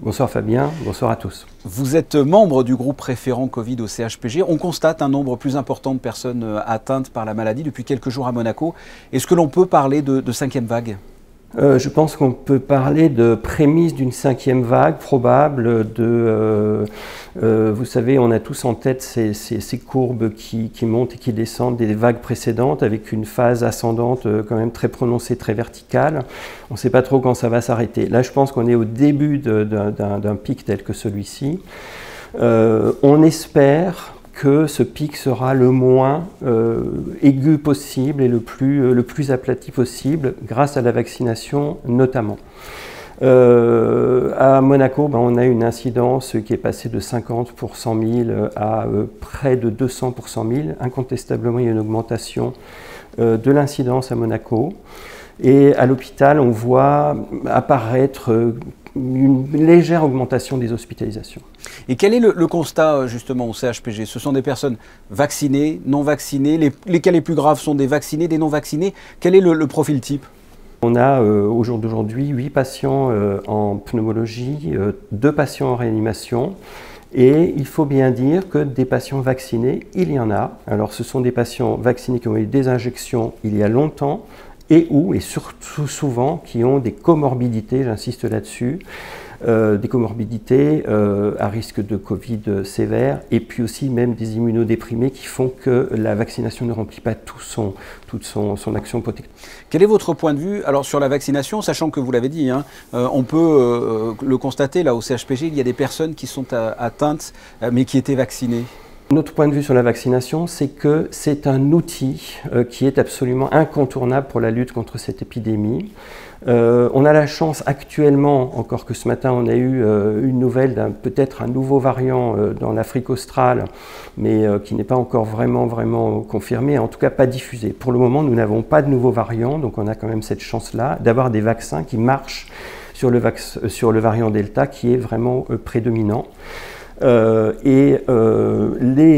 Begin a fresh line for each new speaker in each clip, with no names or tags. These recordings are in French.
Bonsoir Fabien, bonsoir à tous.
Vous êtes membre du groupe référent Covid au CHPG. On constate un nombre plus important de personnes atteintes par la maladie depuis quelques jours à Monaco. Est-ce que l'on peut parler de cinquième vague ?
Je pense qu'on peut parler de prémisse d'une cinquième vague probable. Vous savez, on a tous en tête ces courbes qui montent et qui descendent des vagues précédentes avec une phase ascendante quand même très prononcée, très verticale. On ne sait pas trop quand ça va s'arrêter. Là, je pense qu'on est au début d'un pic tel que celui-ci. On espère que ce pic sera le moins aigu possible et le plus aplati possible grâce à la vaccination notamment. À Monaco, on a une incidence qui est passée de 50 pour 100 000 à près de 200 pour 100 000. Incontestablement, il y a une augmentation de l'incidence à Monaco. Et à l'hôpital, on voit apparaître une légère augmentation des hospitalisations.
Et quel est le constat justement au CHPG? Ce sont des personnes vaccinées, non vaccinées, les cas les plus graves sont des vaccinés, des non vaccinés. Quel est le profil type?
On a au jour d'aujourd'hui 8 patients en pneumologie, 2 patients en réanimation. Et il faut bien dire que des patients vaccinés, il y en a. Alors ce sont des patients vaccinés qui ont eu des injections il y a longtemps, et surtout souvent qui ont des comorbidités, j'insiste là-dessus, des comorbidités à risque de Covid sévère, et puis aussi même des immunodéprimés qui font que la vaccination ne remplit pas toute son action protectrice.
Quel est votre point de vue alors sur la vaccination, sachant que vous l'avez dit, on peut le constater là au CHPG, il y a des personnes qui sont atteintes mais qui étaient vaccinées?
Notre point de vue sur la vaccination, c'est que c'est un outil qui est absolument incontournable pour la lutte contre cette épidémie. On a la chance actuellement, encore que ce matin on a eu une nouvelle d'un peut-être un nouveau variant dans l'Afrique australe, mais qui n'est pas encore vraiment confirmé, en tout cas pas diffusé. Pour le moment, nous n'avons pas de nouveaux variants, donc on a quand même cette chance-là d'avoir des vaccins qui marchent sur le variant Delta qui est vraiment prédominant. Les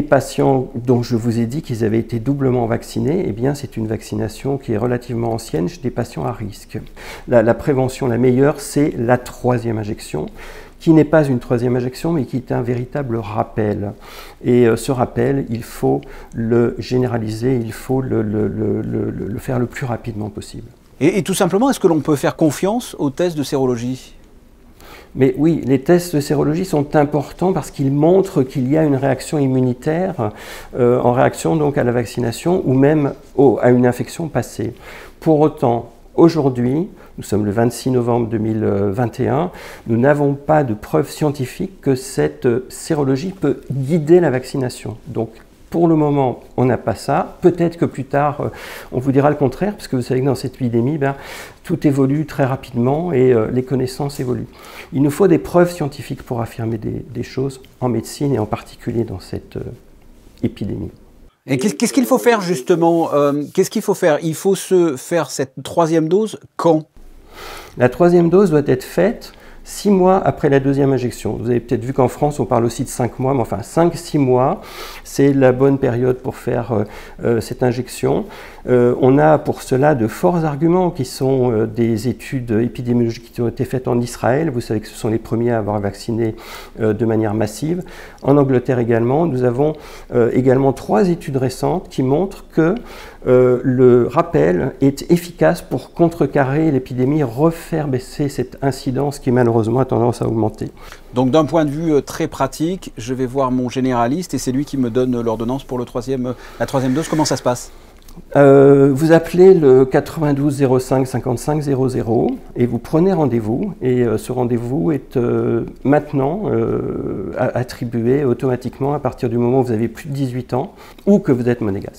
patients dont je vous ai dit qu'ils avaient été doublement vaccinés, eh bien c'est une vaccination qui est relativement ancienne chez des patients à risque. La prévention la meilleure, c'est la 3e injection, qui n'est pas une 3e injection, mais qui est un véritable rappel. Et ce rappel, il faut le généraliser, il faut le faire le plus rapidement possible.
Et tout simplement, est-ce que l'on peut faire confiance aux tests de sérologie ?
Mais oui, les tests de sérologie sont importants parce qu'ils montrent qu'il y a une réaction immunitaire en réaction donc à la vaccination ou même à une infection passée. Pour autant, aujourd'hui, nous sommes le 26 novembre 2021, nous n'avons pas de preuve scientifique que cette sérologie peut guider la vaccination. Donc, pour le moment, on n'a pas ça. Peut-être que plus tard, on vous dira le contraire, parce que vous savez que dans cette épidémie, tout évolue très rapidement et les connaissances évoluent. Il nous faut des preuves scientifiques pour affirmer des choses en médecine et en particulier dans cette épidémie.
Et qu'est-ce qu'il faut faire justement? Qu'est-ce qu'il faut faire? Il faut se faire cette 3e dose quand?
La 3e dose doit être faite 6 mois après la 2e injection. Vous avez peut-être vu qu'en France, on parle aussi de 5 mois, mais enfin 5-6 mois, c'est la bonne période pour faire cette injection. On a pour cela de forts arguments qui sont des études épidémiologiques qui ont été faites en Israël. Vous savez que ce sont les premiers à avoir vacciné de manière massive. En Angleterre également, nous avons également 3 études récentes qui montrent que le rappel est efficace pour contrecarrer l'épidémie, refaire baisser cette incidence qui malheureusement a tendance à augmenter.
Donc d'un point de vue très pratique, je vais voir mon généraliste et c'est lui qui me donne l'ordonnance pour la 3e dose. Comment ça se passe?
Vous appelez le 92 05 55 00 et vous prenez rendez-vous et ce rendez-vous est maintenant attribué automatiquement à partir du moment où vous avez plus de 18 ans ou que vous êtes monégasque.